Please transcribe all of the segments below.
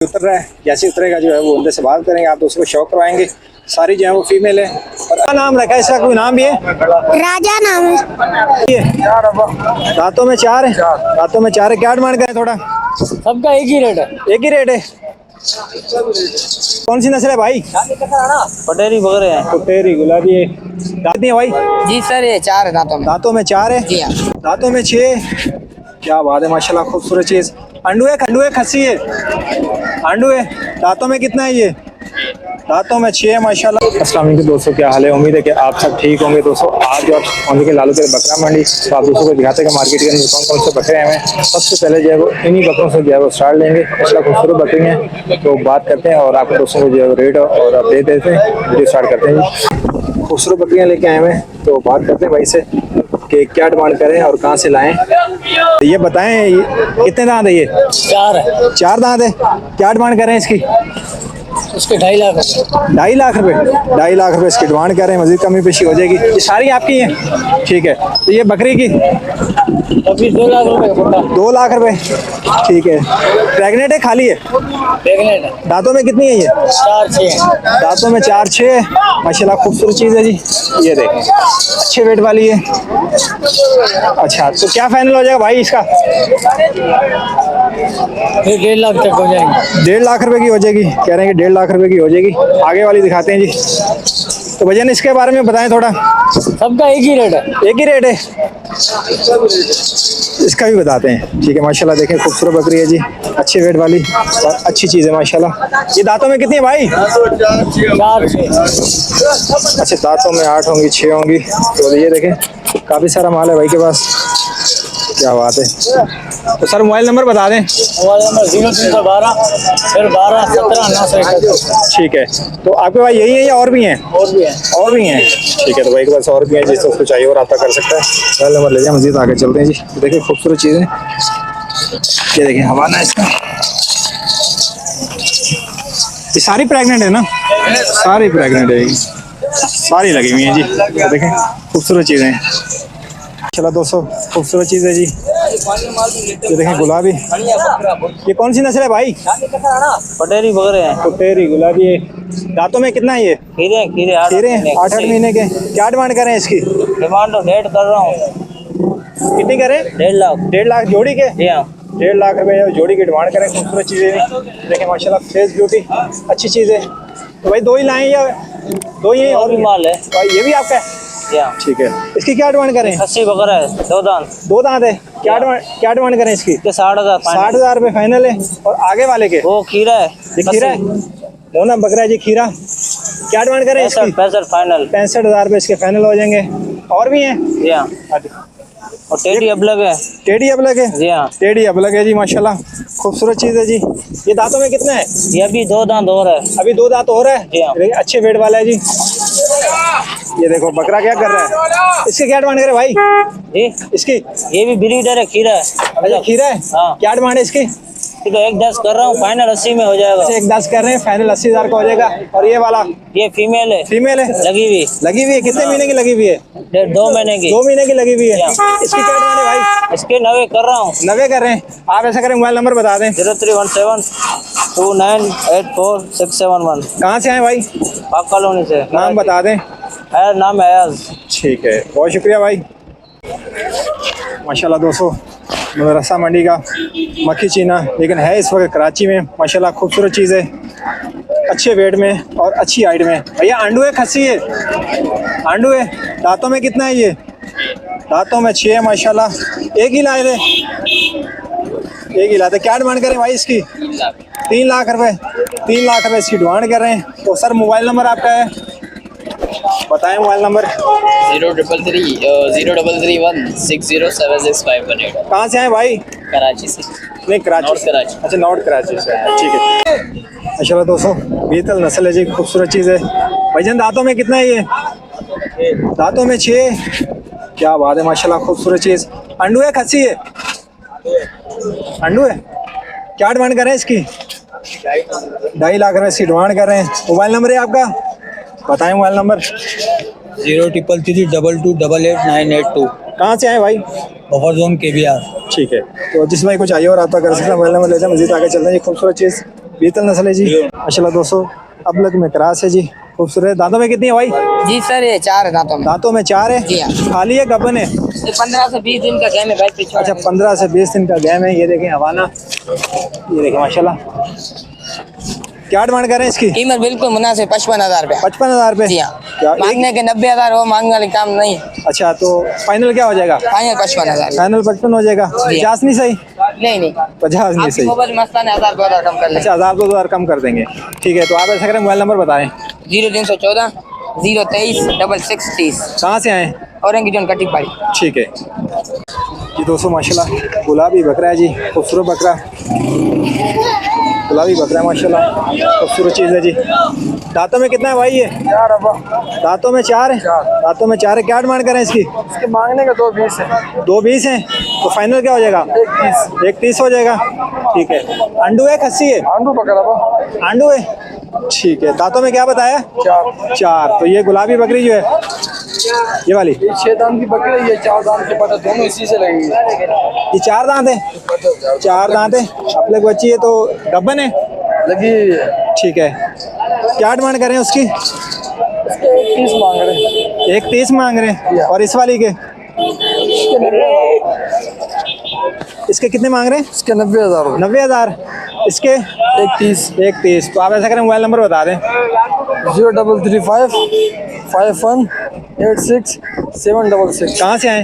उतर रहा है, जैसे उतरेगा जो है वो उनसे से बात करेंगे, आप दोस्तों को शौक करवाएंगे। सारी जो है वो फीमेल है। और क्या नाम रखा है इसका, कोई नाम भी है? राजा नाम है। दांतों में चार है, दांतों में चार है। क्या डिमांड करें थोड़ा? सबका एक ही रेट है। एक ही रेट है। कौन सी नस्ल है भाई? पटेरी बकरे हैं। पटेरी गुलाबी है। दांत है भाई? जी सर, ये चार है दांतों में। दांतों में चार है, जी हाँ। दांतों में छह। क्या बात है, माशाल्लाह खूबसूरत चीज। अंडू है, खंडू है, खस्सी है? अंडू है। दांतों में कितना है ये? दांतों में 6 है माशाल्लाह। अस्सलाम वालेकुम दोस्तों, क्या हाल है? उम्मीद है कि आप सब ठीक होंगे। दोस्तों आज जो आप पहुंच के लालू के बकरा मंडी, तो आप दोस्तों को दिखाते हैं कि मार्केट के अंदर कौन कौन से बकरे हैं। सबसे पहले जो है वो इन्हीं बकरों से जो है वो स्टार्ट लेंगे। माशाल्लाह खूबसूरत बकरी हैं, तो बात करते हैं और आप दोस्तों को जो है रेट और अपडेट देते हैं। वीडियो स्टार्ट करते हैं। खूबसूरत बकरियाँ लेके आए हैं, तो बात करते हैं भाई से कि क्या डिमांड करें और कहाँ से लाएं। तो ये बताएं, कितने दांत है ये? चार है। 4 दांत है। क्या डिमांड करें इसकी? उसके 2.5 लाख। 2.5 लाख रुपए। 2.5 लाख रुपए इसकी डिमांड कर रहे हैं। मजीद कमी पेशी हो जाएगी। ये सारी आपकी हैं? ठीक है। तो ये बकरी की अभी 2 लाख रुपए का। 2 लाख रुपए। ठीक है। प्रेग्नेंट है, खाली है? प्रेग्नेंट है। दांतों में कितनी है ये? 4-6। दांतों में 4-6 माशाल्लाह खूबसूरत चीज़ है जी। ये देखें, अच्छे वेट वाली है। अच्छा, तो क्या फाइनल हो जाएगा भाई इसका? फिर 1.5 लाख तक हो जाएंगे। 1.5 लाख रुपए की हो जाएगी, कह रहे हैं कि 1.5 लाख रुपए की हो जाएगी। आगे वाली दिखाते हैं जी। तो वजन इसके बारे में बताएं थोड़ा। सबका एक ही रेट है। एक ही रेट है। इसका भी बताते हैं। ठीक है, माशाल्लाह देखें खूबसूरत बकरी है जी, अच्छे वेट वाली और अच्छी चीज़ है माशाल्लाह। ये दांतों में कितनी है भाई? 4-6। अच्छा, दांतों में 8 होंगी, 6 होंगी। तो ये देखें काफ़ी सारा माल है भाई के पास। क्या बात है। तो सर मोबाइल नंबर बता दें। मोबाइल नंबर 0312 फिर 12 17 961। ठीक है। तो आपके पास यही है या और भी हैं? और भी है। और भी हैं। ठीक है, तो भाई के पास और भी हैं, जिसको उसको चाहिए और रब्ता कर सकता है। मोबाइल नंबर ले जाए, मज़ीद आगे चलते हैं जी। तो देखिए खूबसूरत चीज़ें, ये देखिए हवाना इसका। ये सारी प्रेग्नेंट है ना? सारी प्रेग्नेंट है, सारी लगी हुई हैं जी। तो देखें खूबसूरत चीज़ें हैं। चलो दोस्तों, खूबसूरत चीज़ है जी। ये देखें गुलाबी। ये कौन सी नस्ल है भाई? पटेरी बकरे हैं। पटेरी गुलाबी है। दांतों में कितना है ये? खीरे खीरे 8 महीने के। क्या डिमांड करें इसकी? डिमांड तो रेट कर रहा हूँ। कितनी करें? 1.5 लाख। 1.5 लाख जोड़ी के? जी हाँ। 1.5 लाख रुपए जोड़ी की डिमांड करें। खूबसूरत चीज़ें देखें माशाल्लाह, फेस ब्यूटी अच्छी चीज़ है। तो भाई 2 ही लाएं या 2 ही हैं? और भी माल है। भाई ये भी आपका है? ठीक है। इसकी क्या डिमांड करें? 80 बकरा है। 2 दांत। 2 दांत है। क्या डिमांड करें इसकी? 60,000। 60,000 रुपए फाइनल है। और आगे वाले के? वो खीरा है। ये खीरा है, मोना बकरा है जी, खीरा। क्या डिमांड करें इसकी? 65 फाइनल। 65,000 रुपए इसके फाइनल हो जाएंगे। और भी हैं? जी हाँ। और टेडी अबलग है। टेडी अबलग है? जी हाँ। टेडी अबलग है जी माशाल्लाह, खूबसूरत चीज़ है जी। ये दांतों में कितना है? ये अभी 2 दांत और है। अभी 2 दांत और है? जी हाँ। देखिए अच्छे वेट वाला है जी। ये देखो बकरा क्या कर रहा है। इसके क्या डिमांड करे भाई? जी इसकी? ये भी ब्रीडर है, खीरा है। अच्छा खीरा है। हाँ। क्या डिमांड है इसकी? तो 1.10 कर रहा हूँ, फाइनल 80 में हो जाएगा। 1.10 कर रहे हैं, फाइनल 80,000 का हो जाएगा। और ये वाला? ये फीमेल है। फीमेल है? लगी हुई। लगी हुई है? कितने महीने की लगी हुई है? 2 महीने की। 2 महीने की लगी हुई है। हाँ। इसकी क्या डिमांड है भाई? इसके 90 कर रहा हूँ। 90 कर रहे हैं। आप ऐसा करें, मोबाइल नंबर बता दें। 0317 2984 671। कहाँ से आए भाई? पाक कॉलोनी से। नाम बता दें। है नाम अयाज। ठीक है, बहुत शुक्रिया भाई। माशाल्लाह दोस्तों, मदरसा मंडी का मक्खी चीना, लेकिन है इस वक्त कराची में। माशाल्लाह खूबसूरत चीज़ है, अच्छे वेट में और अच्छी हाइट में। भैया आंडू है, खस्सी है? आंडू है। दांतों में कितना है ये? दांतों में 6 है माशाल्लाह। एक ही लाए थे? एक ही लाए थे। क्या डिमांड करें भाई इसकी? 3 लाख रुपए। 3 लाख रुपए इसकी डिमांड कर रहे हैं। तो सर मोबाइल नंबर आपका है, बताएं मोबाइल नंबर। 0331607658। कहाँ से आए भाई? कराची से। नहीं कराची। नॉर्थ कराची। अच्छा नॉर्थ कराची से। ठीक है। माशाल्लाह दोस्तों, बीतल नस्ल है जी, खूबसूरत चीज़ है। भाईजान दांतों में कितना है ये? दांतों में 6। क्या बात है माशाल्लाह, खूबसूरत चीज़। अंडू है, खस्सी है? अंडू है। क्या डिमांड कर रहे हैं इसकी? 2.5 लाख रुपए इसकी डिमांड कर रहे हैं। मोबाइल नंबर है आपका, बताएं मोबाइल नंबर। 033322888982। कहाँ से आए भाई? Buffer zone KBR। ठीक है। तो जिस भाई को चाहिए और रब्ता कर सकते हैं, मोबाइल नंबर ले जाए। मजीद आगे चलते हैं। ये खूबसूरत चीज़ बीतल नस्ल है जी माशाल्लाह दोस्तों। अबलग में क्रॉस है जी, खूबसूरत। दांतों में कितनी है भाई? जी सर ये 4 है दांतों में। दांतों में 4 है। जी हाँ। खाली है गबन है? ये 15 से 20 दिन का गैम है भाई, पीछे। अच्छा 15 से 20 दिन का गैम है। ये देखें हवाना, ये देखें माशाल्लाह। क्या डिमांड कर रहे हैं इसकी? कीमत बिल्कुल मुनासिब 55,000 रुपया। 55,000 रुपये? जी हाँ। क्या मांगने के 90,000 हो, मांगने वाले काम नहीं है। अच्छा तो फाइनल क्या हो जाएगा? फाइनल 55,000। फाइनल 55 हो जाएगा। 50 नहीं सही? नहीं 50 नहीं आपकी सही। मोबाइल मस्तान 1,000 2,000 कम कर लें। अच्छा 1000 2,000 कम कर देंगे। ठीक है तो आप ऐसा करें मोबाइल नंबर बताएं। 0314 023 6630। कहाँ से आए? औरंगी जोन कटी पाड़ी। ठीक है जी दोस्तों माशाल्लाह। गुलाबी बकरा है जी, खूबसूरत बकरा। गुलाबी बकरा है माशाल्लाह, खूबसूरत चीज़ है जी। दांतों में कितना है भाई ये? 4 अब दांतों में 4 है। दांतों में 4 है। क्या डिमांड करें इसकी? इसके मांगने का 220 है। 220 है तो फाइनल क्या हो जाएगा? 130 हो जाएगा। ठीक है। अंडू है खस्सी है? आंडू पकड़ा आंडू है। ठीक है। दांतों में क्या बताया? 4। तो ये गुलाबी बकरी जो है ये वाली, 6 दांत की बकरी, ये 4 दांत के पटा दोनों इसी से लगेंगे। ये 4 दांत है? 4 दांत है। अपने को बच्ची है तो गब्बन है लगी। ठीक है। क्या डिमांड कर रहे हैं उसकी? इसके 30 मांग रहे हैं। 130 मांग रहे हैं। और इस वाली के? इसके 90,000। इसके कितने मांग रहे हैं? इसके 90,000। 90,000। इसके 130। तो आप ऐसा करें मोबाइल नंबर बता दें। 0335 51 86 766। कहाँ से आए?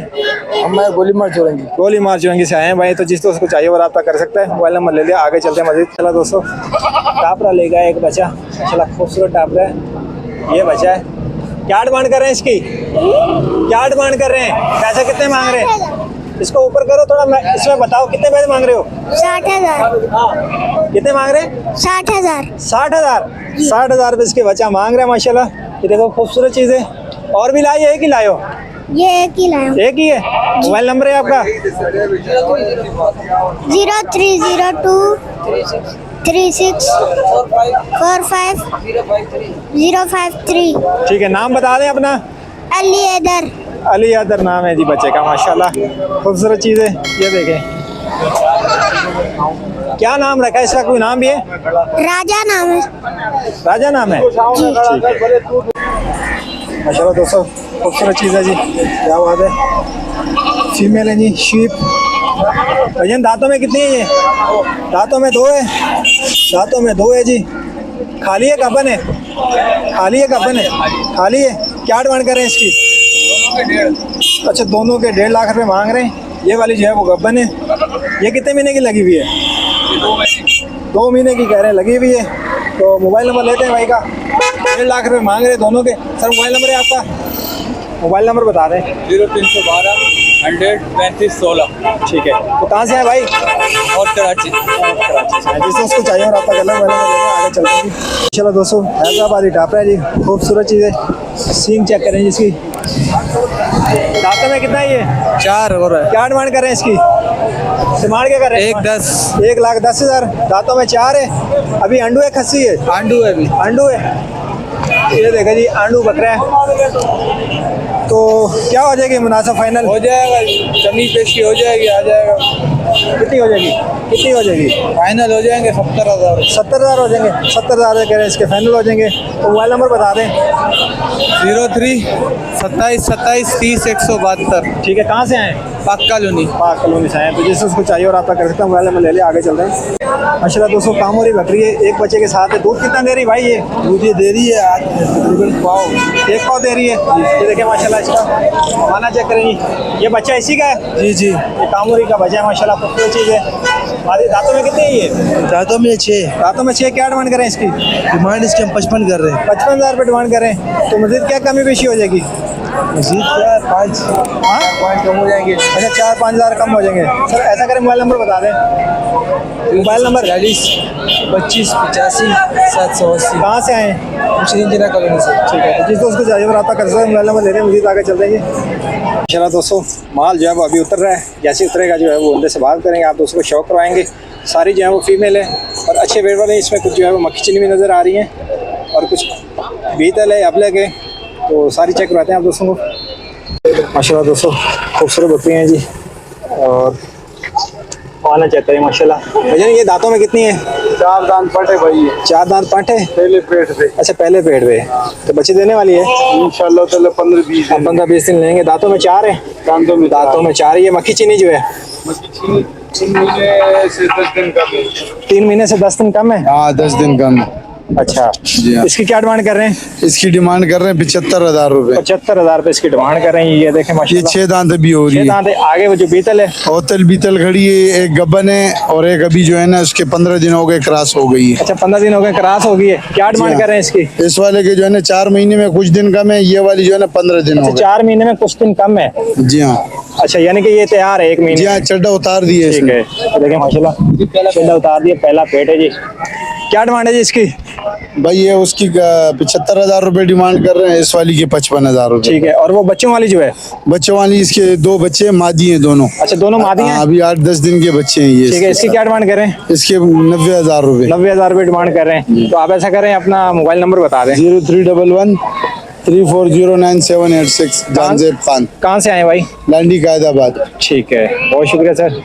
मैं गोली मार छोड़ेंगे। गोली मार चुरंगी से आए हैं भाई। तो जिस दोस्त को चाहिए वो रब्ता कर सकता है। मोबाइल नंबर ले लिया, आगे चलते हैं मजीद। चला दोस्तों, टापरा ले गया एक बच्चा, चला खूबसूरत टापरा है। ये बच्चा है। क्या डिमांड कर रहे हैं इसकी? क्या डिमांड कर रहे हैं? पैसे कितने मांग रहे हैं? इसको ऊपर करो थोड़ा, मैं इसमें बताओ कितने पैसे मांग रहे हो? 60,000। कितने मांग रहे हैं? 60,000। 60,000। 60,000 रुपये इसके बच्चा मांग रहे हैं माशाल्लाह। ये देखो खूबसूरत चीज़ है। और भी लाई है? एक ही लायो? ये एक ही लाया। एक ही है। मोबाइल नंबर है आपका? 0302 36 45 053। ठीक है। नाम बता दें अपना? अली हैदर। अली अदर नाम है जी बच्चे का माशाल्लाह। खूबसूरत चीज़ है। ये देखें क्या नाम रखा है इसका? कोई नाम भी है? राजा नाम है। राजा नाम है। ठीक है माशाल्लाह दोस्तों, खूबसूरत चीज़ है जी। क्या बात है। फीमेल है जी, शीप। भजन दांतों में कितनी है ये? दांतों में 2 है। दांतों में 2 है जी। खाली है गबन है? खाली है गबन है? खाली है। क्या डिमांड कर रहे हैं इसकी? अच्छा दोनों के 1.5 लाख रुपए मांग रहे हैं। ये वाली जो है वो गब्बन है। ये कितने महीने की लगी हुई है? 2 महीने की कह रहे हैं लगी हुई है। तो मोबाइल नंबर लेते हैं भाई का। 1.5 लाख रुपए मांग रहे हैं दोनों के। सर मोबाइल नंबर है आपका? मोबाइल नंबर बता दें। 0312 100 35 16। ठीक है। तो कहाँ से है भाई? और कराची। जिससे उसको चाहिए और आपका कलर वाला आगे चलते हैं। चलो दोस्तों, हैदराबादी टापरा है जी, खूबसूरत चीज़ है। सींग चेक करें जिसकी। दांतों में कितना है ये? 4 हो रहा है। क्या डिमांड कर रहे हैं इसकी? डिमांड क्या कर रहे हैं? 110। 1,10,000। दांतों में 4 है। अभी अंडू है खस्सी है? आंडू है अभी। अंडू है। ये देखा जी आंडू बकरा है। तो क्या हो जाएगी मुनासिब फाइनल? हो जाएगा, कमी पेशी हो जाएगी, आ जाएगा। कितनी हो जाएगी? कितनी हो जाएगी? फाइनल हो जाएंगे 70,000। 70,000 हो जाएंगे। 70,000 कह रहे हैं इसके फाइनल हो जाएंगे। तो मोबाइल नंबर बता दें। 03 27 27 30 172। ठीक है। कहाँ से आए? पाक कॉलोनी। पाक कॉलोनी से आए। तो जिससे उसको चाहिए और आपका कर सकता है। मोबाइल नंबर ले लिया, आगे चलते हैं। माशाल्लाह दोस्तों, कामोरी बकरी है, एक बच्चे के साथ है। दूध कितना दे रही भाई ये? दूध ये दे रही है आज तकरीबन पाव। 1 पाव दे रही है। ये देखिए माशाल्लाह इसका खाना चेक करें जी। ये बच्चा इसी का है? जी जी। ये कामोरी का बच्चा है माशाल्लाह, खूबसूरत चीज़ है। हमारी दांतों में कितनी है ये? दांतों में 6। दांतों में 6। क्या डिमांड करें इसकी? डिमांड इसके हम 55 कर रहे हैं। 55,000 रुपये डिमांड करें। तो मज़ीद क्या कमी पेशी हो जाएगी? मजीद क्या है 5 हाँ 5 कम हो जाएंगे। अच्छा 4-5 हज़ार कम हो जाएंगे। सर ऐसा करें मोबाइल नंबर बता दें। Mobile number 40 25 85 780। कहाँ से आए हैं? मुस्लिम जिला कॉलोनी से। ठीक है। जिस दोस्त को चाहिए और आपका कर सकते हैं मोबाइल नंबर ले रहे हैं। मुझे आगे चल देंगे। चला दोस्तों, माल जो है वो अभी उतर रहा है। जैसे उतरेगा जो है वो उनसे से बात करेंगे। आप दोस्तों को शौक करवाएंगे। सारी जो है वो फीमेल है और अच्छे वेट वाले। इसमें कुछ जो है वो मक्खी चीनी भी नज़र आ रही है और कुछ बीतल है, अबलग है। तो सारी चेक करवाते हैं आप दोस्तों को। माशाल्लाह दोस्तों, खूबसूरत बकरी हैं जी। और खाना चेक करें माशाल्लाह। भैया ये दांतों में कितनी है? 4 दांत पटे भाई, 4 दांत पांठ है। पहले पेट पे अच्छा पहले पेट पे, तो बच्चे देने वाली है इंशाल्लाह ताला 15-20 दिन। 15-20 दिन लेंगे। दांतों में 4 है। दांतों में दांतों में 4। ये मक्खी चीनी जो है 3 महीने से 10 दिन का है। 3 महीने से 10 दिन कम है। हाँ 10 दिन कम है। अच्छा जी हाँ। इसकी क्या डिमांड कर रहे हैं? इसकी डिमांड कर रहे हैं 75,000 रुपए। 75,000 रुपए इसकी डिमांड कर रहे हैं। ये देखें ये माशाल्लाह 6 दांत अभी हो रही 6 है। दांत है। आगे वो जो बीतल है, होतल बीतल खड़ी है, एक गब्बन है और एक अभी जो है ना उसके 15 दिन हो गए क्रॉस हो गई है। अच्छा 15 दिन हो गए क्रॉस हो गई है। क्या डिमांड हाँ। कर रहे हैं इसकी? इस वाले के जो है ना 4 महीने में कुछ दिन कम है, ये वाली जो है ना 15 दिन हो अच्छा 4 महीने में कुछ दिन कम है। गए। जी हाँ अच्छा यानी कि ये तैयार है 1 महीने। जी हाँ, चड्डा उतार दिए ठीक इसने। है, तो देखिए माशाल्लाह चड्डा उतार दिया, पहला पेट है जी। क्या डिमांड है जी इसकी? भाई ये उसकी 75,000 रुपए डिमांड कर रहे हैं, इस वाली के 55,000 रुपए। ठीक है, और वो बच्चों वाली जो है? बच्चों वाली इसके 2 बच्चे मादी हैं दोनों। अच्छा दोनों मादी हैं। हाँ, अभी 8-10 दिन के बच्चे हैं ये। ठीक है, इसकी क्या डिमांड कर रहे हैं? इसके 90,000 रुपए। 90,000 रुपए डिमांड कर रहे हैं। तो आप ऐसा करें, अपना मोबाइल नंबर बता दें। 0311 3409786 जानजेब खान, कहाँ से आए भाई? लांडी कायदाबाद। ठीक है, बहुत शुक्रिया सर।